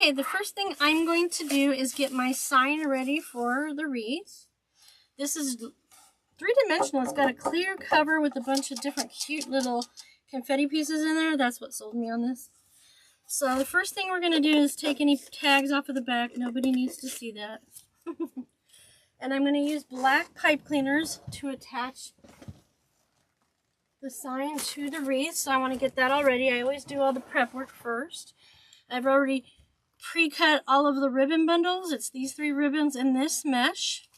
Okay, the first thing I'm going to do is get my sign ready for the wreath. This is three-dimensional. It's got a clear cover with a bunch of different cute little confetti pieces in there. That's what sold me on this. So the first thing we're going to do is take any tags off of the back. Nobody needs to see that. And I'm going to use black pipe cleaners to attach the sign to the wreath. So I want to get that all ready. I always do all the prep work first. I've already pre-cut all of the ribbon bundles. It's these 3 ribbons in this mesh.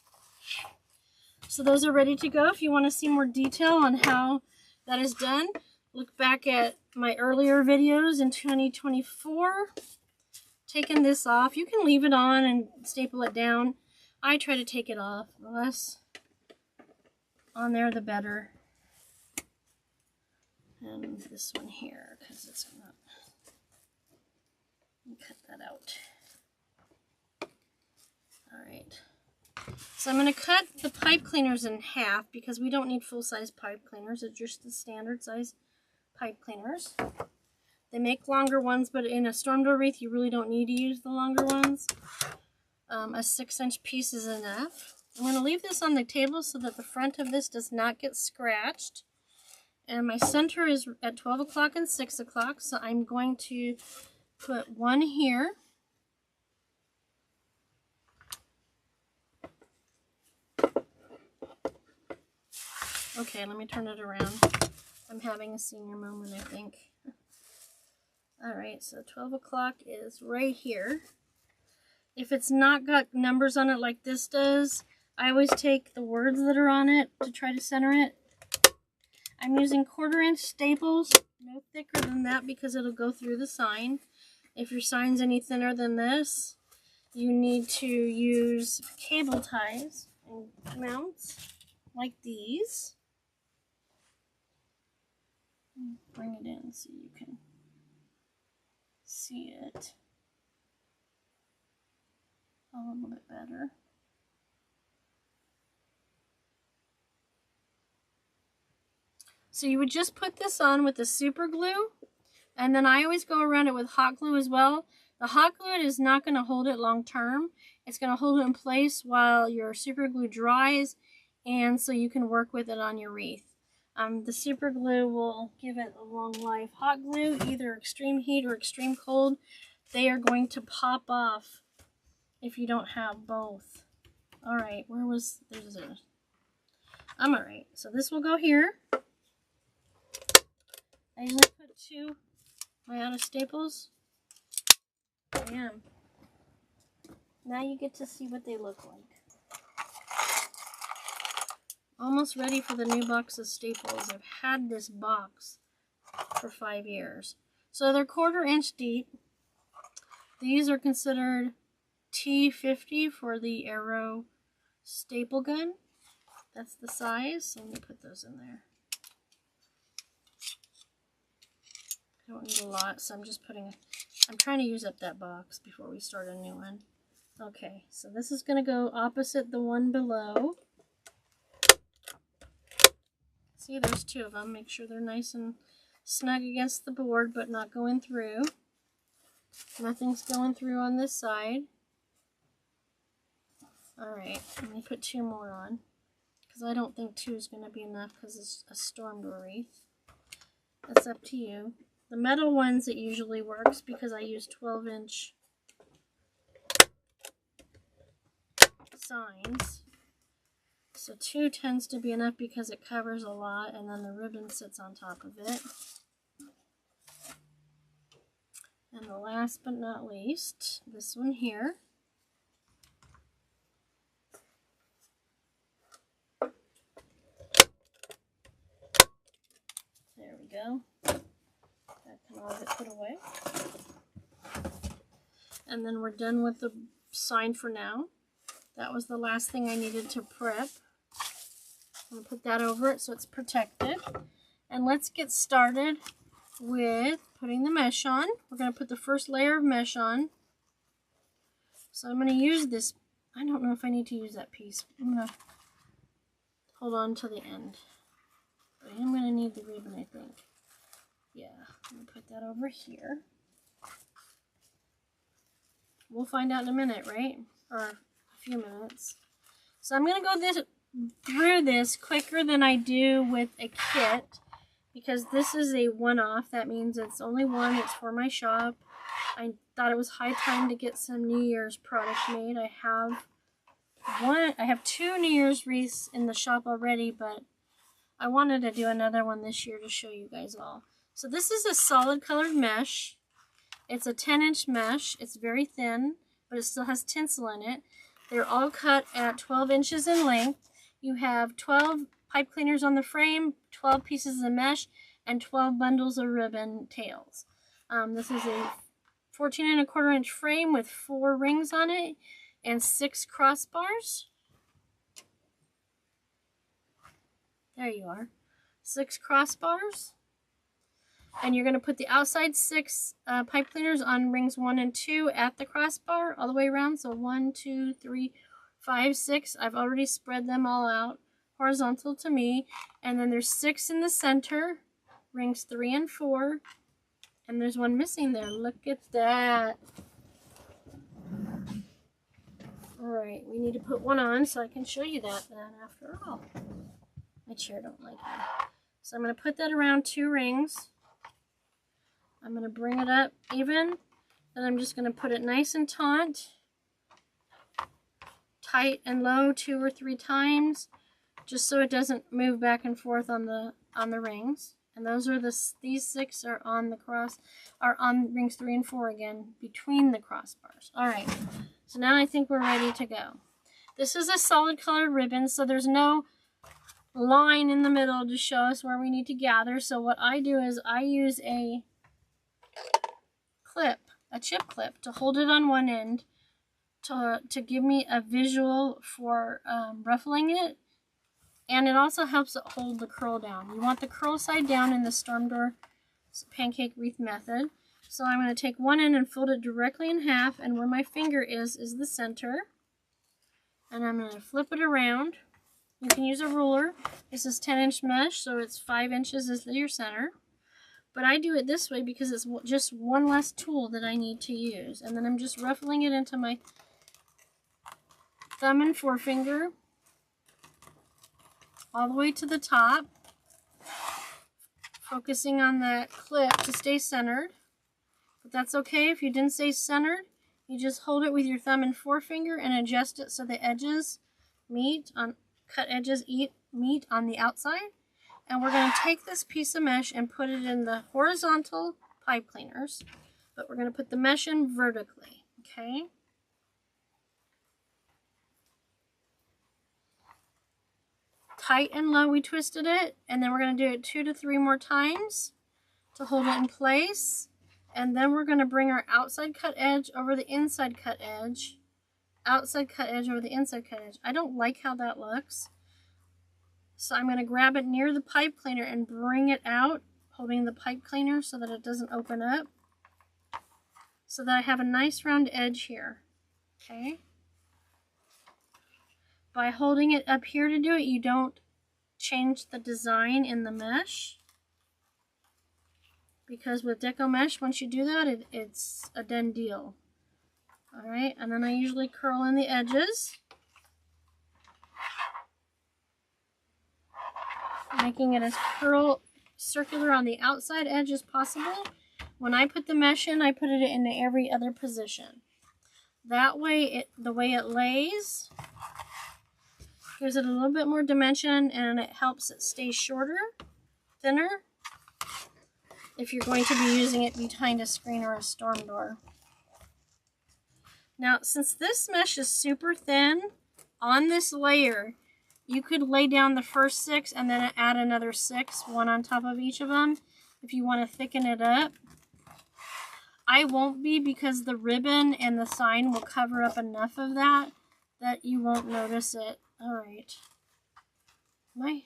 So those are ready to go. If you want to see more detail on how that is done, look back at my earlier videos in 2024. Taking this off. You can leave it on and staple it down. I try to take it off. The less on there, the better. And this one here, because it's not. Cut that out. Alright. So I'm going to cut the pipe cleaners in half because we don't need full-size pipe cleaners. It's just the standard size pipe cleaners. They make longer ones, but in a storm door wreath, you really don't need to use the longer ones. A 6-inch piece is enough. I'm going to leave this on the table so that the front of this does not get scratched. And my center is at 12 o'clock and 6 o'clock, so I'm going to put one here. Okay, let me turn it around. I'm having a senior moment, I think. Alright, so 12 o'clock is right here. If it's not got numbers on it like this does, I always take the words that are on it to try to center it. I'm using 1/4-inch staples, no thicker than that because it'll go through the sign. If your sign's any thinner than this, you need to use cable ties and mounts like these. Bring it in so you can see it a little bit better. So you would just put this on with the super glue, and then I always go around it with hot glue as well. The hot glue is not going to hold it long term. It's going to hold it in place while your super glue dries, and so you can work with it on your wreath. The super glue will give it a long life. Hot glue, either extreme heat or extreme cold, they are going to pop off if you don't have both. Alright, where was, there's it. I'm alright. So this will go here. I usually put 2. Am I out of staples? I am. Now you get to see what they look like. Almost ready for the new box of staples. I've had this box for 5 years. So they're 1/4-inch deep. These are considered T50 for the Arrow staple gun. That's the size. So let me put those in there. I don't need a lot, so I'm just putting, I'm trying to use up that box before we start a new one. Okay, so this is going to go opposite the one below. See, there's 2 of them. Make sure they're nice and snug against the board, but not going through. Nothing's going through on this side. Alright, let me put 2 more on, because I don't think 2 is going to be enough because it's a storm door wreath. That's up to you. The metal ones, it usually works because I use 12-inch signs. So 2 tends to be enough because it covers a lot, and then the ribbon sits on top of it. And the last but not least, this one here. There we go. That can all get put away. And then we're done with the sign for now. That was the last thing I needed to prep. I'm going to put that over it so it's protected. And let's get started with putting the mesh on. We're going to put the first layer of mesh on. So I'm going to use this. I don't know if I need to use that piece. I'm going to hold on to the end. But I am going to need the ribbon, I think. Yeah, I'm going to put that over here. We'll find out in a minute, right? Or a few minutes. So I'm going to go through this quicker than I do with a kit, because this is a one-off. That means it's only one. It's for my shop. I thought it was high time to get some New Year's product made. I have 2 New Year's wreaths in the shop already, but I wanted to do another one this year to show you guys all. So this is a solid colored mesh. It's a 10-inch mesh. It's very thin, but it still has tinsel in it. They're all cut at 12 inches in length. You have 12 pipe cleaners on the frame, 12 pieces of mesh, and 12 bundles of ribbon tails. This is a 14¼ inch frame with 4 rings on it and 6 crossbars. There you are. 6 crossbars. And you're going to put the outside 6 pipe cleaners on rings 1 and 2 at the crossbar all the way around. So 1, 2, 3, 5, 6. I've already spread them all out horizontal to me. And then there's 6 in the center, rings 3 and 4. And there's one missing there. Look at that. Alright, we need to put one on so I can show you that then after all. My chair don't like it. So I'm going to put that around 2 rings. I'm going to bring it up even, and I'm just going to put it nice and taut, tight and low 2 or 3 times, just so it doesn't move back and forth on the rings. And those are these 6 are on on rings 3 and 4 again, between the crossbars. All right, so now I think we're ready to go. This is a solid colored ribbon, so there's no line in the middle to show us where we need to gather. So what I do is I use a chip clip to hold it on one end to give me a visual for ruffling it, and it also helps it hold the curl down. You want the curl side down in the storm door pancake wreath method. So I'm going to take one end and fold it directly in half, and where my finger is the center, and I'm going to flip it around. You can use a ruler. This is 10-inch mesh, so it's 5 inches is your center. But I do it this way because it's just one less tool that I need to use. And then I'm just ruffling it into my thumb and forefinger all the way to the top, focusing on that clip to stay centered. But that's okay if you didn't stay centered. You just hold it with your thumb and forefinger and adjust it so the edges meet on meet on the outside. And we're going to take this piece of mesh and put it in the horizontal pipe cleaners, but we're going to put the mesh in vertically, okay? Tight and low we twisted it, and then we're going to do it 2 to 3 more times to hold it in place. And then we're going to bring our outside cut edge over the inside cut edge, outside cut edge over the inside cut edge. I don't like how that looks. So I'm going to grab it near the pipe cleaner and bring it out, holding the pipe cleaner so that it doesn't open up, so that I have a nice round edge here, okay? By holding it up here to do it, you don't change the design in the mesh, because with deco mesh, once you do that, it's a done deal. All right, and then I usually curl in the edges, making it as circular on the outside edge as possible. When I put the mesh in, I put it into every other position. That way, the way it lays gives it a little bit more dimension, and it helps it stay shorter, thinner, if you're going to be using it behind a screen or a storm door. Now, since this mesh is super thin, on this layer, you could lay down the first 6 and then add another 6, one on top of each of them, if you want to thicken it up. I won't be, because the ribbon and the sign will cover up enough of that you won't notice it. Alright. My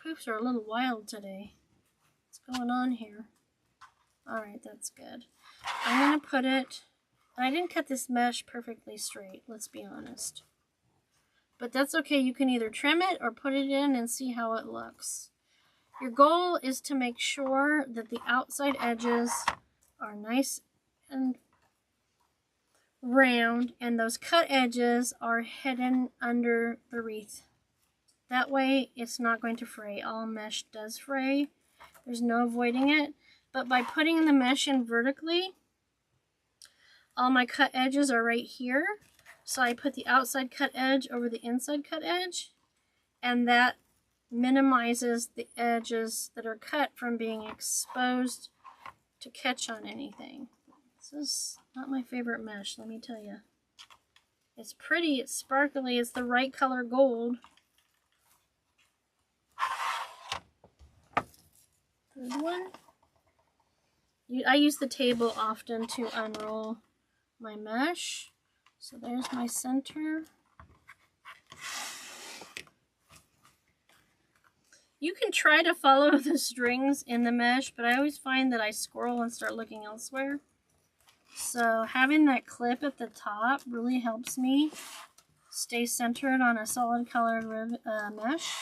poops are a little wild today. What's going on here? Alright, that's good. I'm going to put it... I didn't cut this mesh perfectly straight, let's be honest. But that's okay. You can either trim it or put it in and see how it looks. Your goal is to make sure that the outside edges are nice and round, and those cut edges are hidden under the wreath. That way it's not going to fray. All mesh does fray. There's no avoiding it. But by putting the mesh in vertically, all my cut edges are right here. So I put the outside cut edge over the inside cut edge, and that minimizes the edges that are cut from being exposed to catch on anything. This is not my favorite mesh, let me tell you. It's pretty, it's sparkly, it's the right color gold. Third one. I use the table often to unroll my mesh. So there's my center. You can try to follow the strings in the mesh, but I always find that I squirrel and start looking elsewhere. So having that clip at the top really helps me stay centered on a solid colored mesh.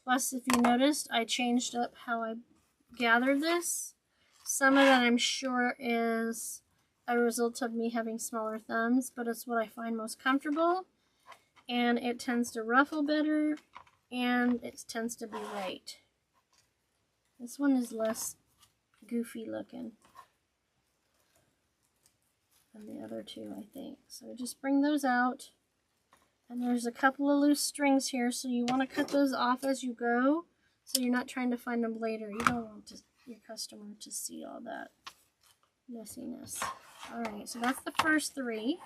Plus, if you noticed, I changed up how I gathered this. Some of that I'm sure is a result of me having smaller thumbs, but it's what I find most comfortable, and it tends to ruffle better, and it tends to be right. This one is less goofy looking than the other two, I think. So just bring those out, and there's a couple of loose strings here, so you want to cut those off as you go, so you're not trying to find them later. You don't want your customer to see all that messiness. Alright, so that's the first three.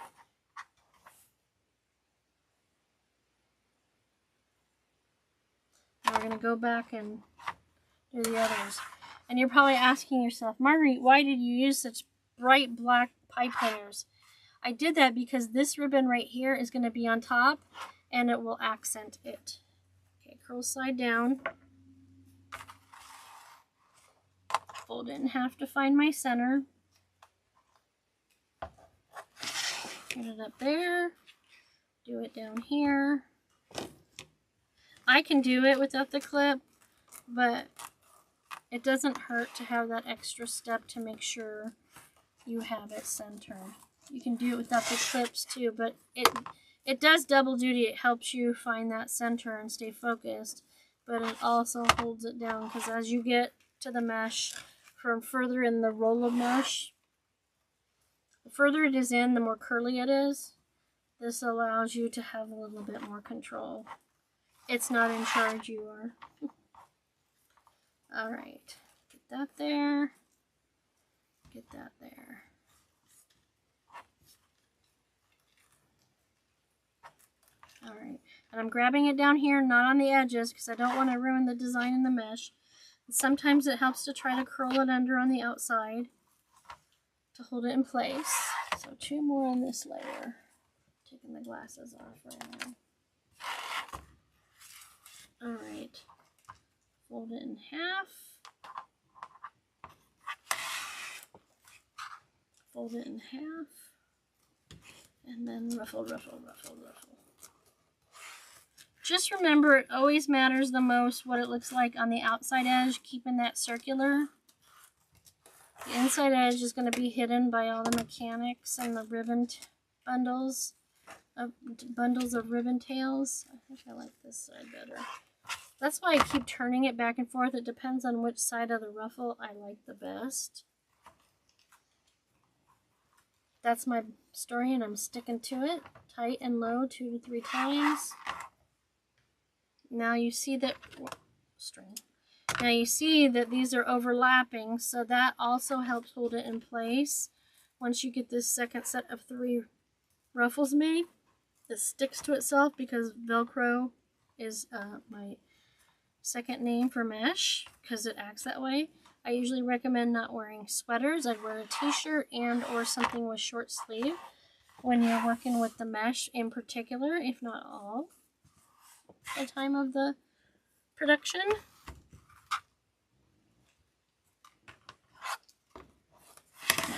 Now we're going to go back and do the others. And you're probably asking yourself, Marguerite, why did you use such bright black pipe hangers? I did that because this ribbon right here is going to be on top, and it will accent it. Okay, curl side down. Fold it in half to find my center. Put it up there. Do it down here. I can do it without the clip, but it doesn't hurt to have that extra step to make sure you have it centered. You can do it without the clips too, but it does double duty. It helps you find that center and stay focused, but it also holds it down, because as you get to the mesh from further in the roll of mesh, the further it is in, the more curly it is. This allows you to have a little bit more control. It's not in charge, you are. Alright, get that there. Get that there. Alright, and I'm grabbing it down here, not on the edges, because I don't want to ruin the design in the mesh. And sometimes it helps to try to curl it under on the outside to hold it in place. So 2 more on this layer. Taking the glasses off right now. Alright, fold it in half. Fold it in half. And then ruffle, ruffle, ruffle, ruffle. Just remember, it always matters the most what it looks like on the outside edge, keeping that circular. The inside edge is going to be hidden by all the mechanics and the ribbon bundles of ribbon tails. I think I like this side better. That's why I keep turning it back and forth. It depends on which side of the ruffle I like the best. That's my story, and I'm sticking to it. Tight and low 2 to 3 times. Now you see that Now you see that these are overlapping, so that also helps hold it in place. Once you get this second set of 3 ruffles made, this sticks to itself, because Velcro is my second name for mesh, because it acts that way. I usually recommend not wearing sweaters. I'd wear a t-shirt and or something with short sleeve when you're working with the mesh in particular, if not all, the time of the production.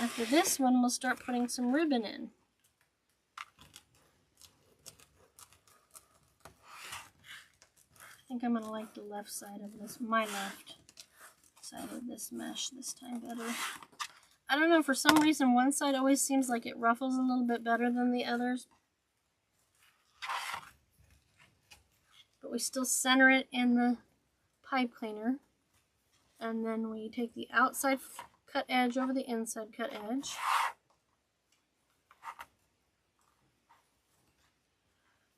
After this one, we'll start putting some ribbon in. I think I'm going to like the left side of this, my left side of this mesh this time better. I don't know, for some reason one side always seems like it ruffles a little bit better than the others. But we still center it in the pipe cleaner. And then we take the outside cut edge over the inside cut edge.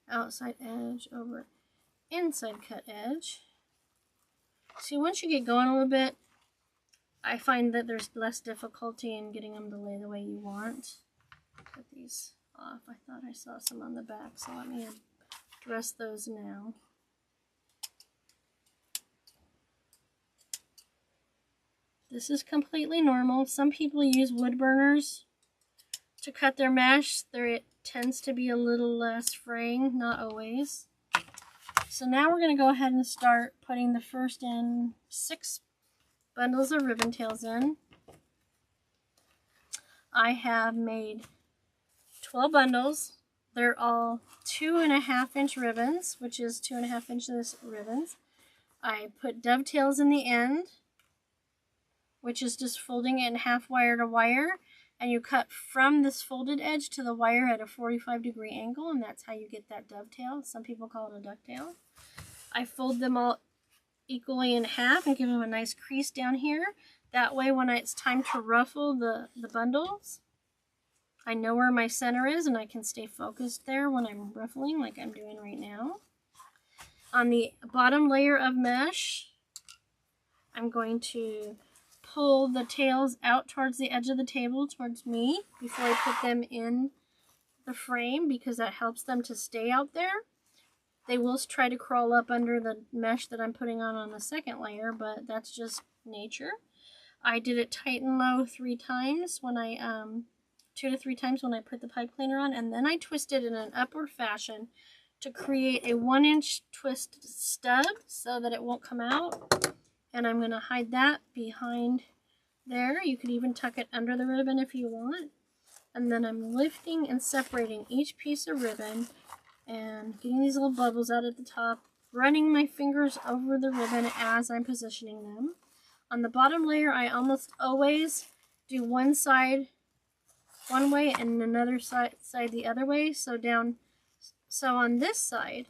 Outside edge over inside cut edge. See, once you get going a little bit, I find that there's less difficulty in getting them to lay the way you want. Cut these off. I thought I saw some on the back, so let me address those now. This is completely normal. Some people use wood burners to cut their mesh. It tends to be a little less fraying, not always. So now we're going to go ahead and start putting the first 6 bundles of ribbon tails in. I have made 12 bundles. They're all 2.5 inch ribbons, which is 2.5 inches ribbons. I put dovetails in the end, which is just folding it in half wire to wire, and you cut from this folded edge to the wire at a 45-degree angle, and that's how you get that dovetail. Some people call it a ducktail. I fold them all equally in half and give them a nice crease down here. That way when it's time to ruffle the bundles, I know where my center is and I can stay focused there when I'm ruffling like I'm doing right now. On the bottom layer of mesh, I'm going to pull the tails out towards the edge of the table, towards me, before I put them in the frame, because that helps them to stay out there. They will try to crawl up under the mesh that I'm putting on the second layer, but that's just nature. I did it tight and low 3 times when I, 2 to 3 times when I put the pipe cleaner on, and then I twisted in an upward fashion to create a 1-inch twist stub so that it won't come out. And I'm going to hide that behind there. You could even tuck it under the ribbon if you want. And then I'm lifting and separating each piece of ribbon and getting these little bubbles out at the top, running my fingers over the ribbon as I'm positioning them. On the bottom layer, I almost always do one side one way and another side the other way. So on this side,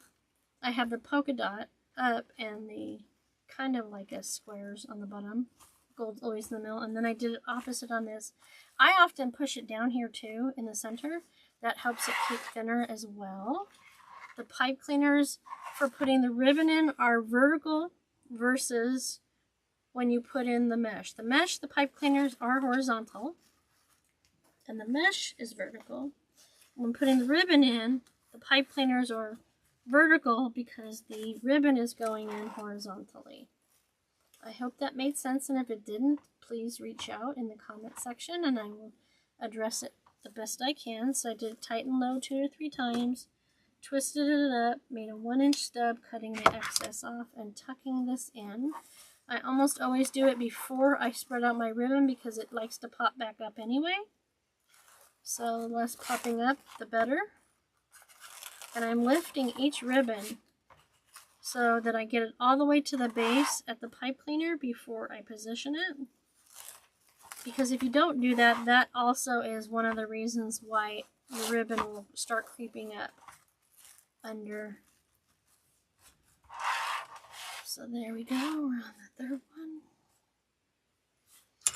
I have the polka dot up and the kind of like a squares on the bottom. Gold's always in the middle. And then I did it opposite on this. I often push it down here too in the center. That helps it keep thinner as well. The pipe cleaners for putting the ribbon in are vertical versus when you put in the mesh. The pipe cleaners are horizontal and the mesh is vertical. When putting the ribbon in, the pipe cleaners are vertical because the ribbon is going in horizontally. I hope that made sense, and if it didn't, please reach out in the comment section and I will address it the best I can. So I did it tight and low 2 to 3 times, twisted it up, made a 1-inch stub, cutting the excess off and tucking this in. I almost always do it before I spread out my ribbon because it likes to pop back up anyway. So the less popping up, the better. And I'm lifting each ribbon so that I get it all the way to the base at the pipe cleaner before I position it. Because if you don't do that, that also is one of the reasons why the ribbon will start creeping up under. So there we go, we're on the third one.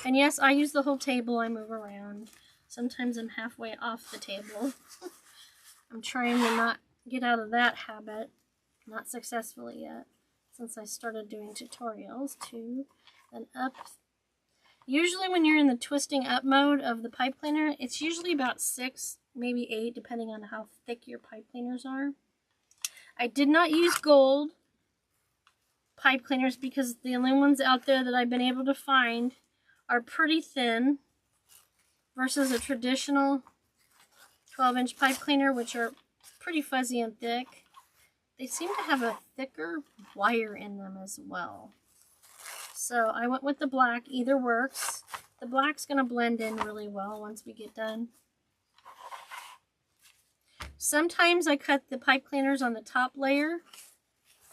And yes, I use the whole table, I move around. Sometimes I'm halfway off the table. I'm trying to not get out of that habit. Not successfully yet, since I started doing tutorials. 2, then up. Usually when you're in the twisting up mode of the pipe cleaner, it's usually about 6, maybe 8, depending on how thick your pipe cleaners are. I did not use gold pipe cleaners because the only ones out there that I've been able to find are pretty thin versus a traditional 12-inch pipe cleaner, which are pretty fuzzy and thick. They seem to have a thicker wire in them as well. So I went with the black. Either works. The black's going to blend in really well once we get done. Sometimes I cut the pipe cleaners on the top layer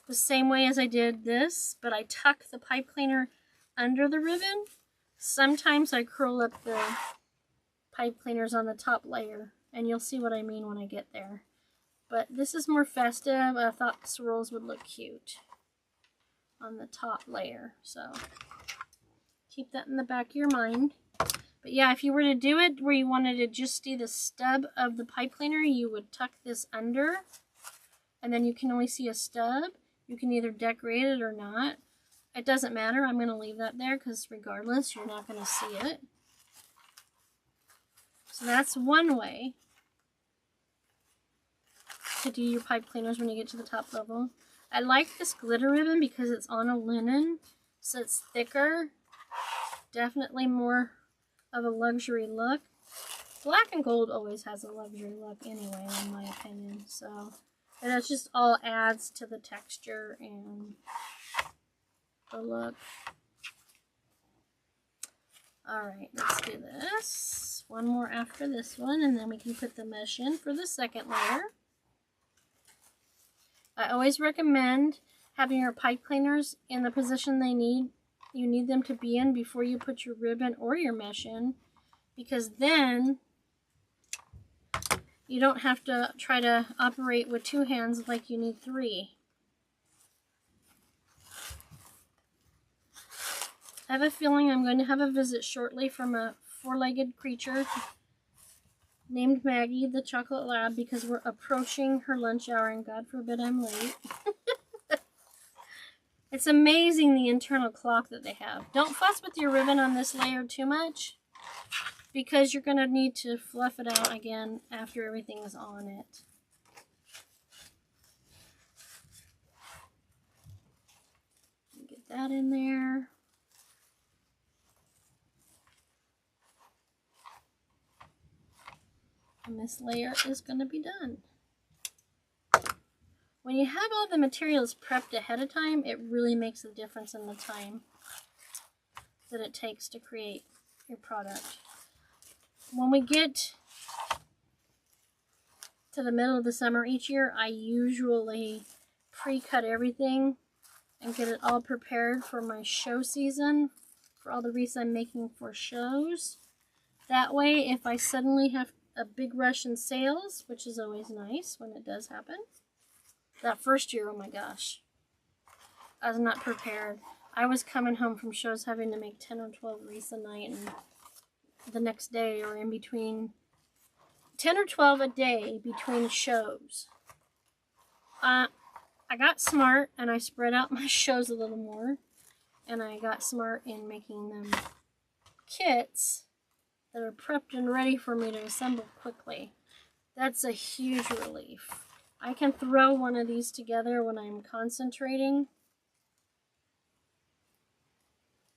the same way as I did this, but I tuck the pipe cleaner under the ribbon Sometimes I curl up the pipe cleaners on the top layer, and you'll see what I mean when I get there. But this is more festive. I thought swirls would look cute on the top layer, so keep that in the back of your mind. But yeah, if you were to do it where you wanted to just see the stub of the pipe cleaner, you would tuck this under, and then you can only see a stub. You can either decorate it or not. It doesn't matter. I'm going to leave that there because regardless, you're not going to see it. So that's one way to do your pipe cleaners when you get to the top level. I like this glitter ribbon because it's on a linen, so it's thicker. Definitely more of a luxury look. Black and gold always has a luxury look anyway, in my opinion. So, and it just all adds to the texture and the look. Alright, let's do this. One more after this one, and then we can put the mesh in for the second layer. I always recommend having your pipe cleaners in the position you need them to be in before you put your ribbon or your mesh in, because then you don't have to try to operate with 2 hands like you need 3. I have a feeling I'm going to have a visit shortly from a 4-legged creature named Maggie, the chocolate lab, because we're approaching her lunch hour and God forbid I'm late. It's amazing the internal clock that they have. Don't fuss with your ribbon on this layer too much, because you're going to need to fluff it out again after everything is on it. Get that in there. And this layer is going to be done. When you have all the materials prepped ahead of time, it really makes a difference in the time that it takes to create your product. When we get to the middle of the summer each year, I usually pre-cut everything and get it all prepared for my show season, for all the wreaths I'm making for shows. That way, if I suddenly have a big rush in sales, which is always nice when it does happen. That first year, oh my gosh, I was not prepared. I was coming home from shows having to make 10 or 12 wreaths a night, and the next day or in between, 10 or 12 a day between shows. I got smart and I spread out my shows a little more, and I got smart in making them kits that are prepped and ready for me to assemble quickly. That's a huge relief. I can throw one of these together when I'm concentrating.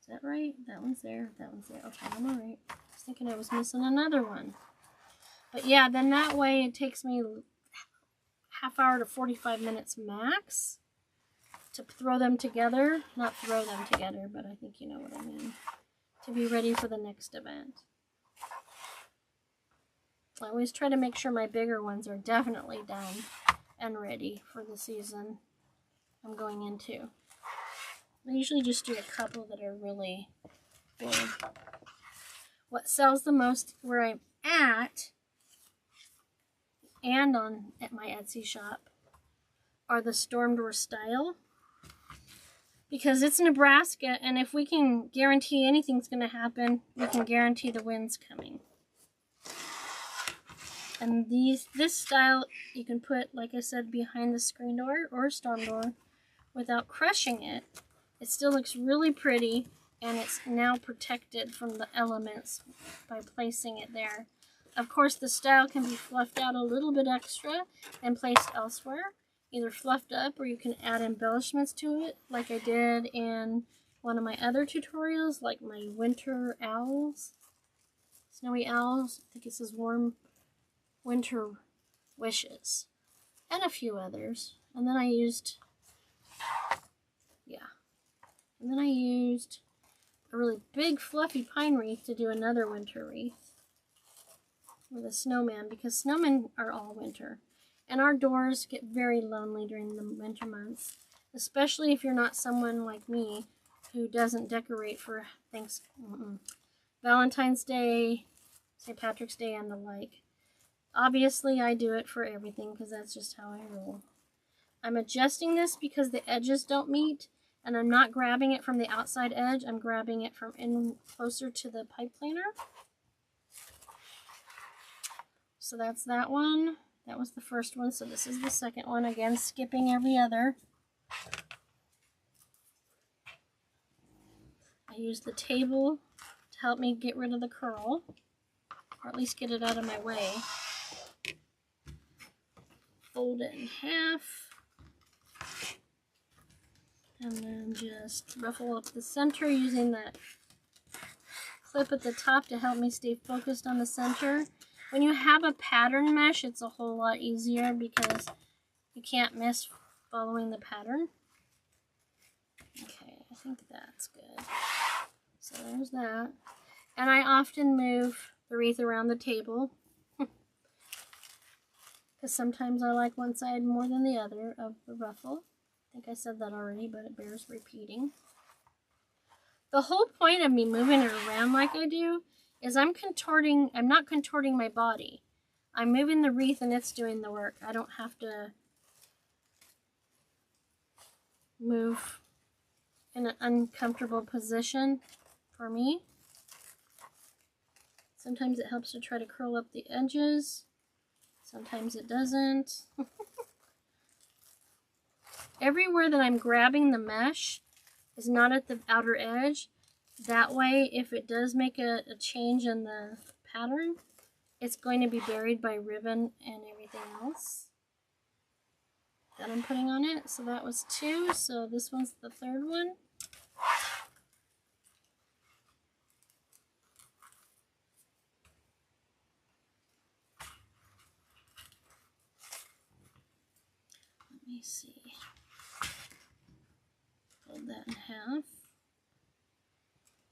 Is that right? That one's there. That one's there. Okay, I'm alright. I was thinking I was missing another one. But yeah, then that way it takes me half hour to 45 minutes max to throw them together. Not throw them together, but I think you know what I mean. To be ready for the next event. I always try to make sure my bigger ones are definitely done and ready for the season I'm going into. I usually just do a couple that are really big. What sells the most where I'm at and at my Etsy shop are the storm door style, because it's Nebraska, and if we can guarantee anything's going to happen, we can guarantee the wind's coming. And this style you can put, like I said, behind the screen door or storm door without crushing it. It still looks really pretty, and it's now protected from the elements by placing it there. Of course, the style can be fluffed out a little bit extra and placed elsewhere, either fluffed up, or you can add embellishments to it, like I did in one of my other tutorials, like my winter owls, snowy owls. I think it says warm winter wishes, and a few others. And then I used, a really big fluffy pine wreath to do another winter wreath with a snowman, because snowmen are all winter, and our doors get very lonely during the winter months, especially if you're not someone like me who doesn't decorate for Valentine's Day, St. Patrick's Day, and the like. Obviously, I do it for everything because that's just how I roll. I'm adjusting this because the edges don't meet, and I'm not grabbing it from the outside edge. I'm grabbing it from in closer to the pipe cleaner. So that's that one. That was the first one, so this is the second one. Again, skipping every other. I use the table to help me get rid of the curl, or at least get it out of my way. Fold it in half. And then just ruffle up the center using that clip at the top to help me stay focused on the center. When you have a pattern mesh, it's a whole lot easier because you can't miss following the pattern. Okay, I think that's good. So there's that. And I often move the wreath around the table because sometimes I like one side more than the other of the ruffle. I think I said that already, but it bears repeating. The whole point of me moving it around like I do is I'm not contorting my body. I'm moving the wreath and it's doing the work. I don't have to move in an uncomfortable position for me. Sometimes it helps to try to curl up the edges. Sometimes it doesn't. Everywhere that I'm grabbing the mesh is not at the outer edge. That way, if it does make a change in the pattern, it's going to be buried by ribbon and everything else that I'm putting on it. So that was 2. So this one's the third one. Let me see. Fold that in half.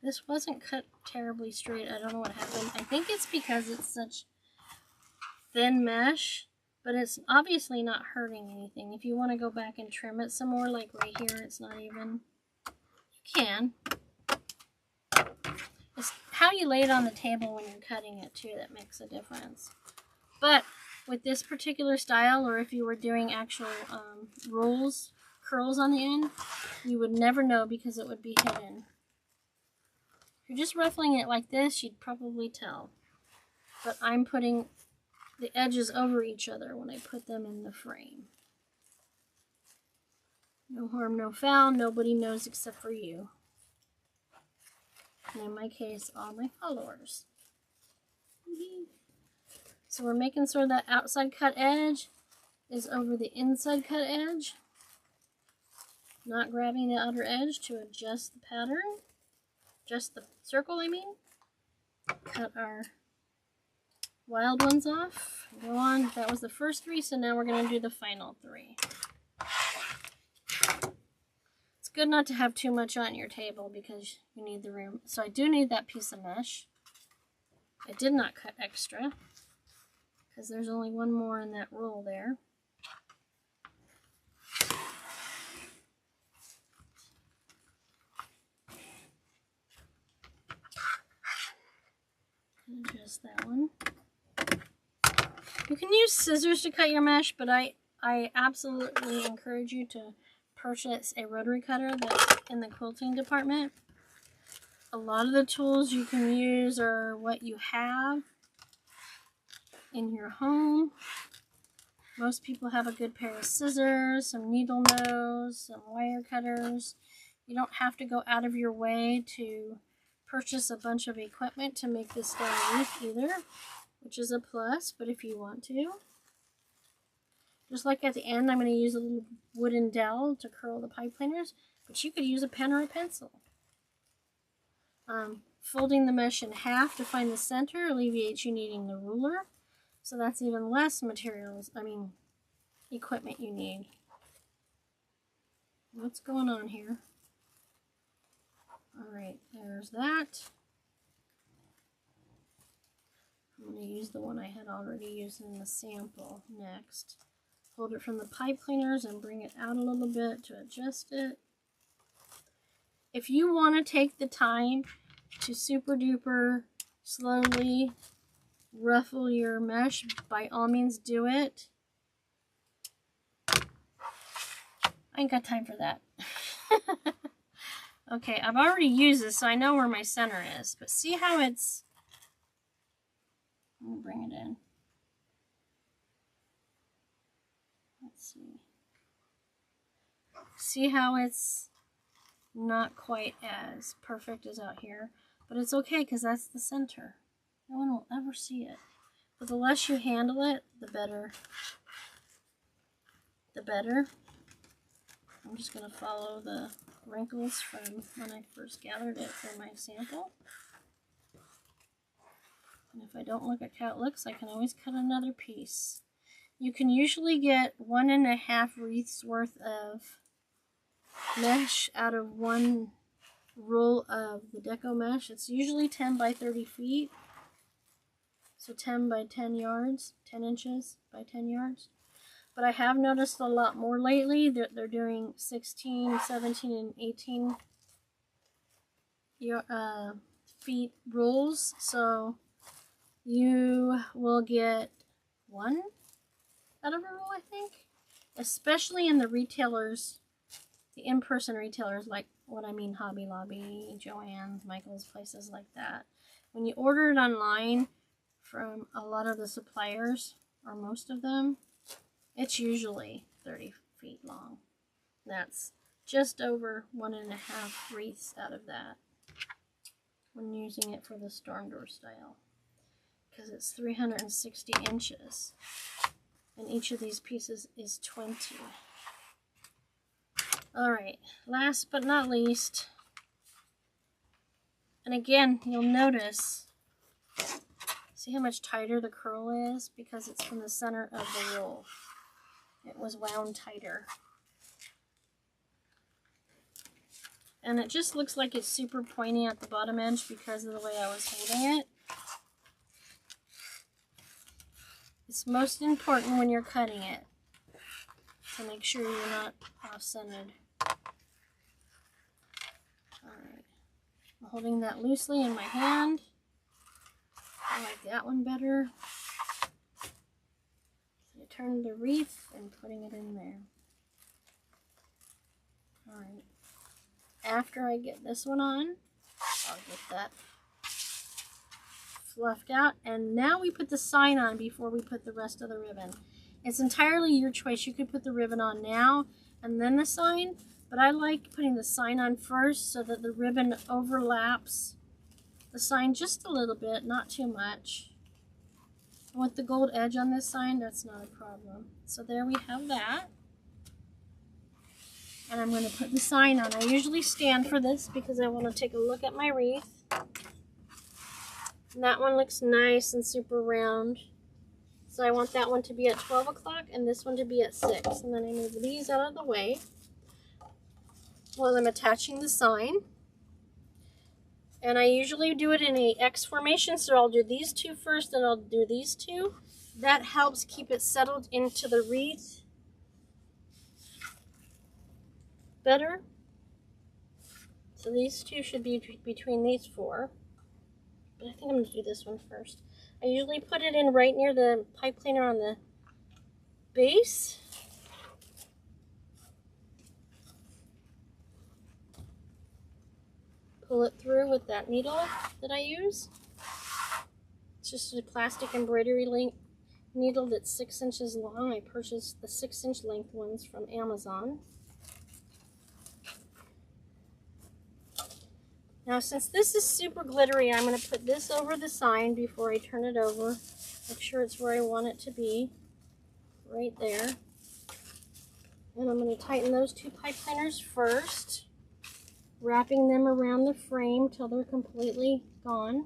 This wasn't cut terribly straight. I don't know what happened. I think it's because it's such thin mesh, but it's obviously not hurting anything. If you want to go back and trim it some more, like right here, it's not even, you can. It's how you lay it on the table when you're cutting it too that makes a difference. But with this particular style, or if you were doing actual curls on the end, you would never know because it would be hidden. If you're just ruffling it like this, you'd probably tell. But I'm putting the edges over each other when I put them in the frame. No harm, no foul. Nobody knows except for you. And in my case, all my followers. So we're making sure that outside cut edge is over the inside cut edge. Not grabbing the outer edge to adjust the pattern. Just the circle, I mean. Cut our wild ones off. Go on. That was the first 3, so now we're going to do the final 3. It's good not to have too much on your table because you need the room. So I do need that piece of mesh. I did not cut extra because there's only one more in that roll there. Just that one. You can use scissors to cut your mesh, but I absolutely encourage you to purchase a rotary cutter that's in the quilting department. A lot of the tools you can use are what you have in your home. Most people have a good pair of scissors, some needle nose, some wire cutters. You don't have to go out of your way to purchase a bunch of equipment to make this style wreath either, which is a plus, but if you want to. Just like at the end, I'm going to use a little wooden dowel to curl the pipe cleaners, but you could use a pen or a pencil. Folding the mesh in half to find the center alleviates you needing the ruler, so that's even less equipment you need. What's going on here? Alright, there's that. I'm going to use the one I had already used in the sample next. Hold it from the pipe cleaners and bring it out a little bit to adjust it. If you want to take the time to super duper slowly ruffle your mesh, by all means do it. I ain't got time for that. Okay, I've already used this, so I know where my center is. But see how it's... Let me bring it in. Let's see. See how it's not quite as perfect as out here? But it's okay, because that's the center. No one will ever see it. But the less you handle it, the better. The better. I'm just going to follow the wrinkles from when I first gathered it for my sample. And if I don't look at how it looks, I can always cut another piece. You can usually get 1.5 wreaths worth of mesh out of one roll of the deco mesh. It's usually 10 by 30 feet. So 10 by 10 yards, 10 inches by 10 yards. But I have noticed a lot more lately that they're doing 16, 17, and 18 feet rolls. So you will get one out of a roll, I think. Especially in the retailers, the in-person retailers, like what I mean, Hobby Lobby, Joann's, Michael's, places like that. When you order it online from a lot of the suppliers, or most of them, it's usually 30 feet long. That's just over 1.5 wreaths out of that when using it for the storm door style, because it's 360 inches and each of these pieces is 20. Alright, last but not least, and again, you'll notice, see how much tighter the curl is? Because it's from the center of the roll. It was wound tighter. And it just looks like it's super pointy at the bottom edge because of the way I was holding it. It's most important when you're cutting it to make sure you're not off-centered. Alright, I'm holding that loosely in my hand. I like that one better. So I turn the wreath and putting it in there. Alright. After I get this one on, I'll get that fluffed out. And now we put the sign on before we put the rest of the ribbon. It's entirely your choice. You could put the ribbon on now and then the sign, but I like putting the sign on first so that the ribbon overlaps the sign just a little bit, not too much. With the gold edge on this sign, that's not a problem. So there we have that. And I'm going to put the sign on. I usually stand for this because I want to take a look at my wreath. And that one looks nice and super round. So I want that one to be at 12 o'clock and this one to be at 6. And then I move these out of the way while I'm attaching the sign. And I usually do it in a X formation, so I'll do these two first and I'll do these two. That helps keep it settled into the wreath better. So these two should be between these four. But I think I'm going to do this one first. I usually put it in right near the pipe cleaner on the base. Pull it through with that needle that I use. It's just a plastic embroidery needle that's 6 inches long. I purchased the 6-inch length ones from Amazon. Now, since this is super glittery, I'm going to put this over the sign before I turn it over. Make sure it's where I want it to be, right there. And I'm going to tighten those two pipe cleaners first, wrapping them around the frame till they're completely gone.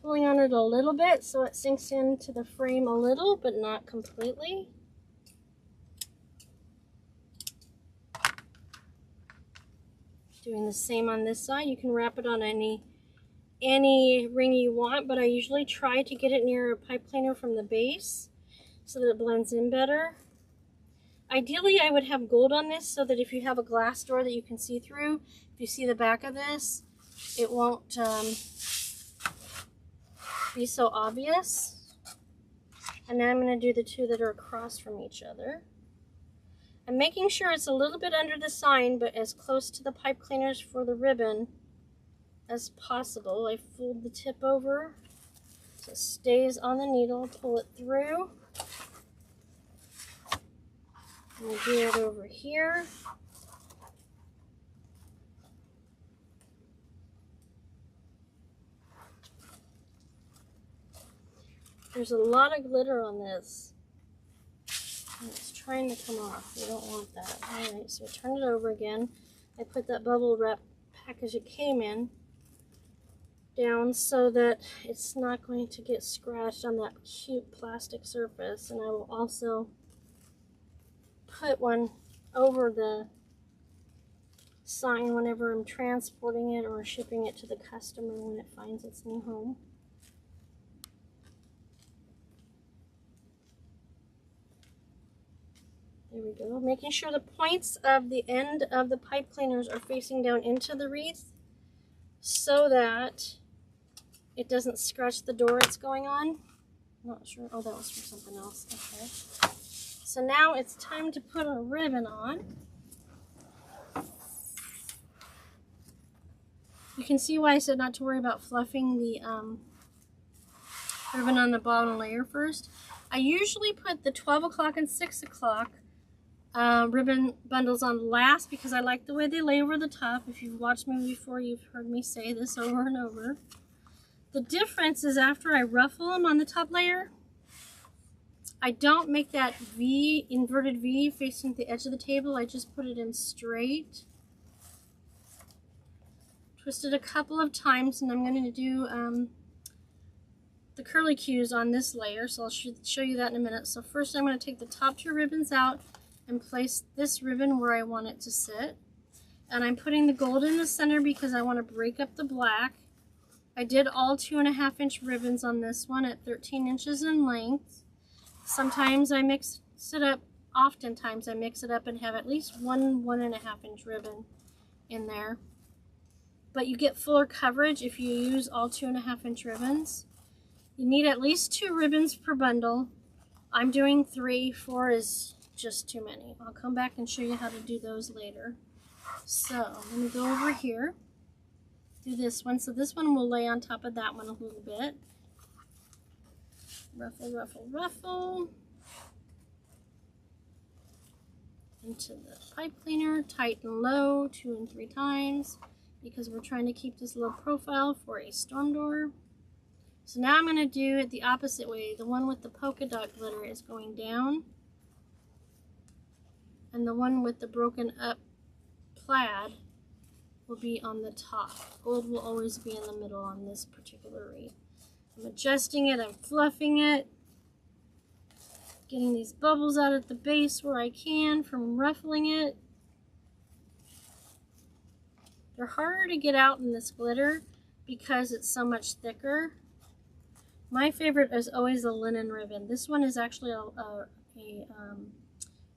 Pulling on it a little bit so it sinks into the frame a little, but not completely. Doing the same on this side. You can wrap it on any ring you want, but I usually try to get it near a pipe cleaner from the base so that it blends in better. Ideally, I would have gold on this so that if you have a glass door that you can see through, if you see the back of this, it won't be so obvious. And now I'm going to do the two that are across from each other. I'm making sure it's a little bit under the sign, but as close to the pipe cleaners for the ribbon as possible. I fold the tip over so it stays on the needle, pull it through. I'm going to do it over here. There's a lot of glitter on this. And it's trying to come off. We don't want that. Alright, so I turn it over again. I put that bubble wrap package it came in down so that it's not going to get scratched on that cute plastic surface. And I will also put one over the sign whenever I'm transporting it or shipping it to the customer when it finds its new home. There we go. Making sure the points of the end of the pipe cleaners are facing down into the wreath so that it doesn't scratch the door it's going on. I'm not sure. Oh, that was from something else. Okay. So now it's time to put a ribbon on. You can see why I said not to worry about fluffing the ribbon on the bottom layer first. I usually put the 12 o'clock and 6 o'clock ribbon bundles on last because I like the way they lay over the top. If you've watched me before, you've heard me say this over and over. The difference is after I ruffle them on the top layer, I don't make that V, inverted V facing the edge of the table. I just put it in straight. Twist it a couple of times, and I'm going to do the curly cues on this layer, so I'll show you that in a minute. So first I'm going to take the top two ribbons out and place this ribbon where I want it to sit. And I'm putting the gold in the center because I want to break up the black. I did all 2.5-inch ribbons on this one at 13 inches in length. Sometimes I mix it up, oftentimes I mix it up and have at least one 1.5-inch ribbon in there. But you get fuller coverage if you use all 2.5-inch ribbons. You need at least 2 ribbons per bundle. I'm doing 3, 4 is just too many. I'll come back and show you how to do those later. So let me go over here, do this one. So this one will lay on top of that one a little bit. Ruffle, ruffle, ruffle. Into the pipe cleaner, tighten low 2 and 3 times because we're trying to keep this low profile for a storm door. So now I'm going to do it the opposite way. The one with the polka dot glitter is going down, and the one with the broken up plaid will be on the top. Gold will always be in the middle on this particular wreath. I'm adjusting it, I'm fluffing it, getting these bubbles out at the base where I can from ruffling it. They're harder to get out in this glitter because it's so much thicker. My favorite is always a linen ribbon. This one is actually a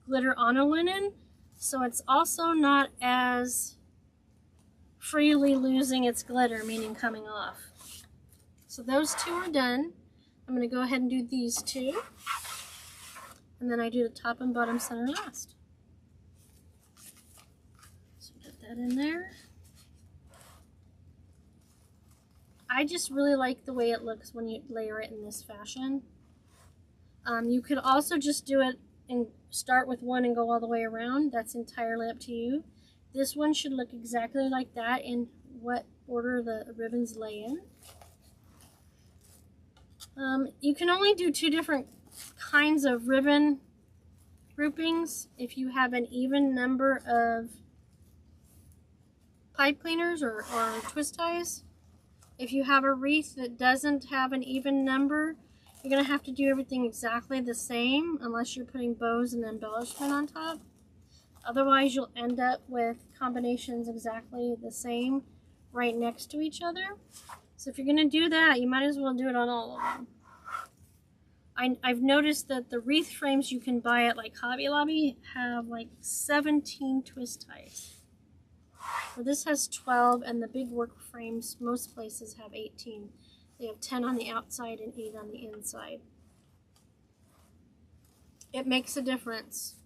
glitter on a linen, so it's also not as freely losing its glitter, meaning coming off. So those 2 are done. I'm going to go ahead and do these 2, and then I do the top and bottom center last. So put that in there. I just really like the way it looks when you layer it in this fashion. You could also just do it and start with one and go all the way around. That's entirely up to you. This one should look exactly like that in what order the ribbons lay in. You can only do 2 different kinds of ribbon groupings if you have an even number of pipe cleaners or twist ties. If you have a wreath that doesn't have an even number, you're going to have to do everything exactly the same unless you're putting bows and embellishment on top. Otherwise, you'll end up with combinations exactly the same right next to each other. So if you're going to do that, you might as well do it on all of them. I've noticed that the wreath frames you can buy at like Hobby Lobby have like 17 twist ties. Well, this has 12, and the big work frames, most places have 18. They have 10 on the outside and 8 on the inside. It makes a difference.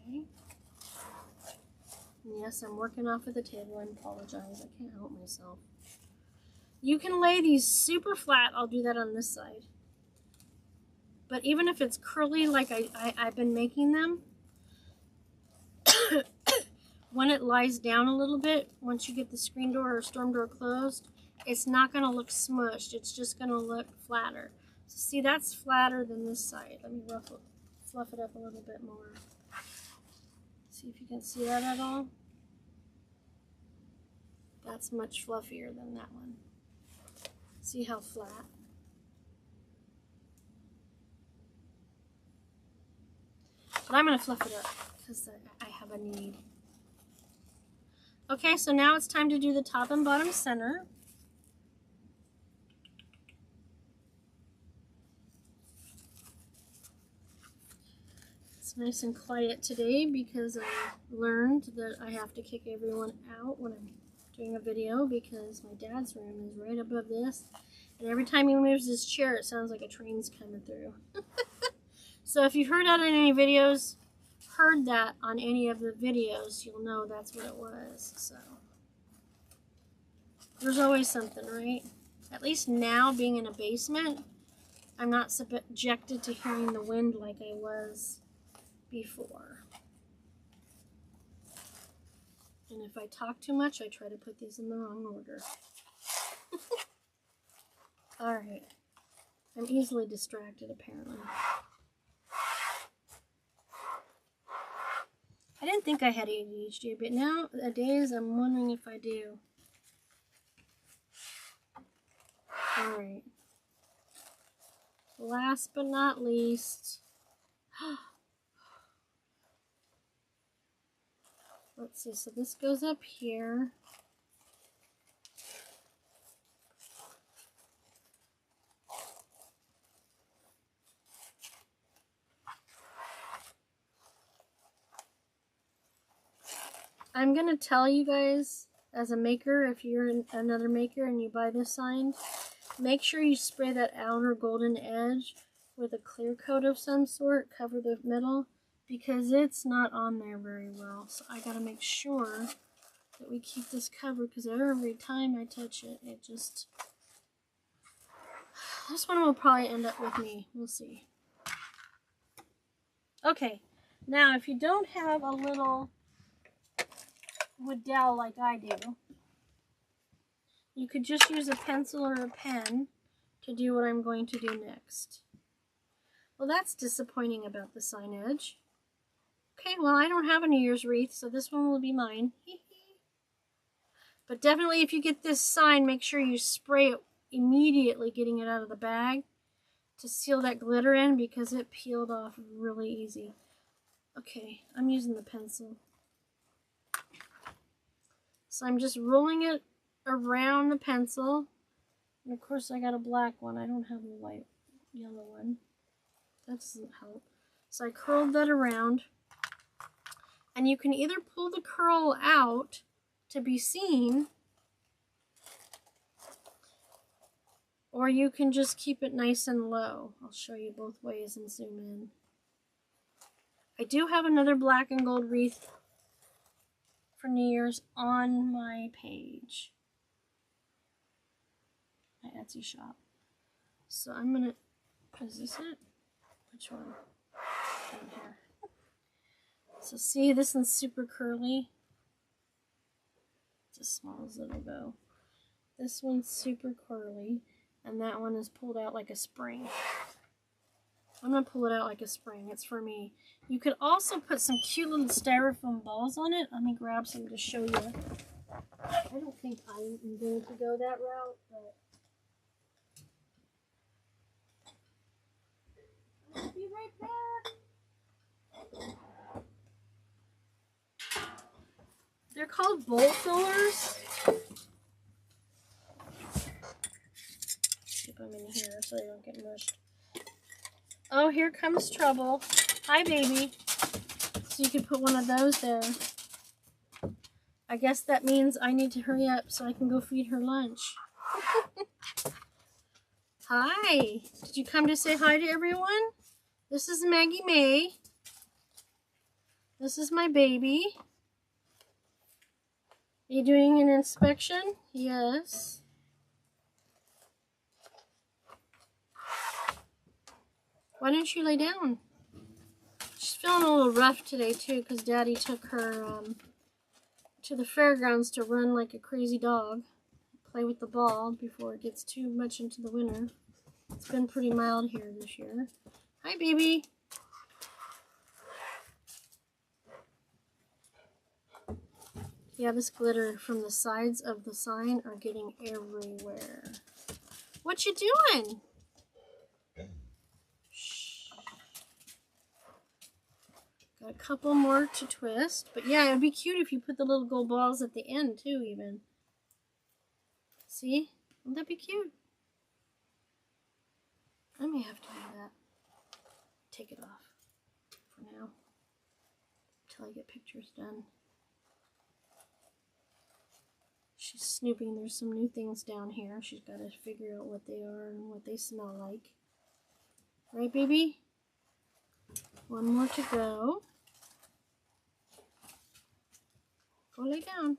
Okay. Yes, I'm working off of the table. I apologize. I can't help myself. You can lay these super flat. I'll do that on this side. But even if it's curly like I've been making them, when it lies down a little bit, once you get the screen door or storm door closed, it's not going to look smushed. It's just going to look flatter. So see, that's flatter than this side. Let me fluff it up a little bit more. See if you can see that at all. That's much fluffier than that one. See how flat? But I'm going to fluff it up because I have a need. Okay, so now it's time to do the top and bottom center. It's nice and quiet today because I learned that I have to kick everyone out when I'm doing a video because my dad's room is right above this. And every time he moves his chair, it sounds like a train's coming through. So if you've heard that in any videos, you'll know that's what it was. So there's always something, right? At least now, being in a basement, I'm not subjected to hearing the wind like I was before. And if I talk too much, I try to put these in the wrong order. Alright. I'm easily distracted, apparently. I didn't think I had ADHD, but nowadays I'm wondering if I do. Alright. Last but not least, let's see, so this goes up here. I'm going to tell you guys, as a maker, if you're another maker and you buy this sign, make sure you spray that outer golden edge with a clear coat of some sort, cover the middle, because it's not on there very well. So I got to make sure that we keep this covered, because every time I touch it, it just... This one will probably end up with me. We'll see. Okay, now if you don't have a little wood dowel like I do, you could just use a pencil or a pen to do what I'm going to do next. Well, that's disappointing about the sign edge. Okay, well, I don't have a New Year's wreath, so this one will be mine. But definitely, if you get this sign, make sure you spray it immediately, getting it out of the bag, to seal that glitter in, because it peeled off really easy. Okay, I'm using the pencil. So I'm just rolling it around the pencil. And of course I got a black one. I don't have a yellow one. That doesn't help. So I curled that around. And you can either pull the curl out to be seen, or you can just keep it nice and low. I'll show you both ways and zoom in. I do have another black and gold wreath for New Year's on my page, my Etsy shop. So I'm gonna, is this it? Which one? Down here. So see, this one's super curly. It's as small as it'll go. This one's super curly, and that one is pulled out like a spring. I'm gonna pull it out like a spring. It's for me. You could also put some cute little styrofoam balls on it. Let me grab some to show you. I don't think I'm going to go that route, but I'll be right back. They're called bowl fillers. so they don't get mushed. Oh, here comes trouble. Hi, baby. So you could put one of those there. I guess that means I need to hurry up so I can go feed her lunch. Hi. Did you come to say hi to everyone? This is Maggie May. This is my baby. Are you doing an inspection? Yes. Why don't you lay down? She's feeling a little rough today too because Daddy took her to the fairgrounds to run like a crazy dog. Play with the ball before it gets too much into the winter. It's been pretty mild here this year. Hi, baby. Yeah, this glitter from the sides of the sign are getting everywhere. What you doing? Shh. Got a couple more to twist. But yeah, it would be cute if you put the little gold balls at the end too, even. See? Wouldn't that be cute? I may have to do that. Take it off for now. Until I get pictures done. She's snooping. There's some new things down here. She's got to figure out what they are and what they smell like. Right, baby? One more to go. Go lay down.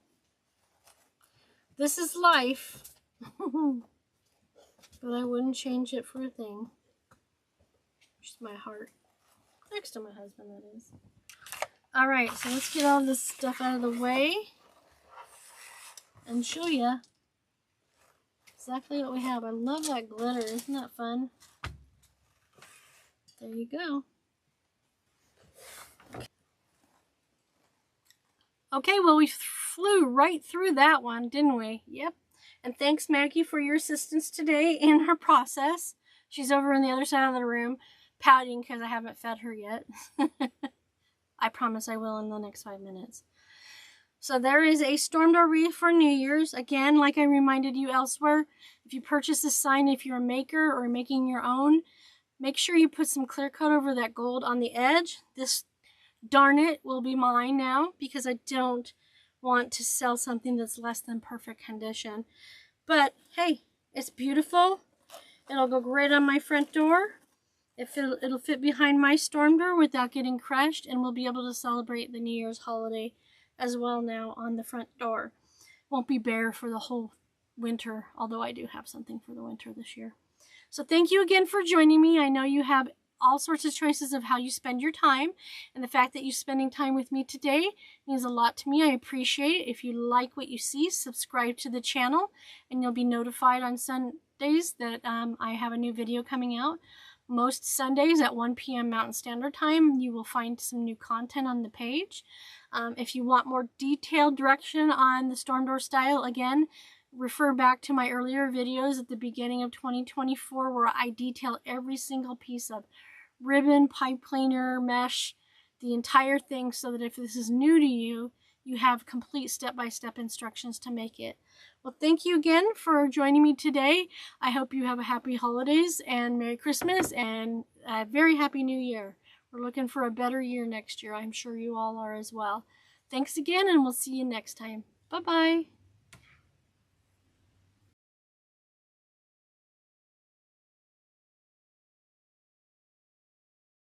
This is life. But I wouldn't change it for a thing. Just my heart. Next to my husband, that is. Alright, so let's get all this stuff out of the way and show you exactly what we have. I love that glitter. Isn't that fun? There you go. Okay, well, we flew right through that one, didn't we? Yep. And thanks, Maggie, for your assistance today in her process. She's over on the other side of the room, pouting because I haven't fed her yet. I promise I will in the next 5 minutes. So there is a storm door wreath for New Year's. Again, like I reminded you elsewhere, if you purchase this sign, if you're a maker or making your own, make sure you put some clear coat over that gold on the edge. This, darn it, will be mine now because I don't want to sell something that's less than perfect condition. But hey, it's beautiful. It'll go great on my front door. It'll fit behind my storm door without getting crushed, and we'll be able to celebrate the New Year's holiday as well now on the front door. Won't be bare for the whole winter, although I do have something for the winter this year. So thank you again for joining me. I know you have all sorts of choices of how you spend your time, and the fact that you're spending time with me today means a lot to me. I appreciate it. If you like what you see, subscribe to the channel and you'll be notified on Sundays that I have a new video coming out. Most Sundays at 1 p.m. Mountain Standard Time, you will find some new content on the page. If you want more detailed direction on the storm door style, again, refer back to my earlier videos at the beginning of 2024 where I detail every single piece of ribbon, pipe cleaner, mesh, the entire thing, so that if this is new to you, you have complete step-by-step instructions to make it. Well, thank you again for joining me today. I hope you have a happy holidays and Merry Christmas and a very happy New Year. We're looking for a better year next year. I'm sure you all are as well. Thanks again, and we'll see you next time. Bye-bye.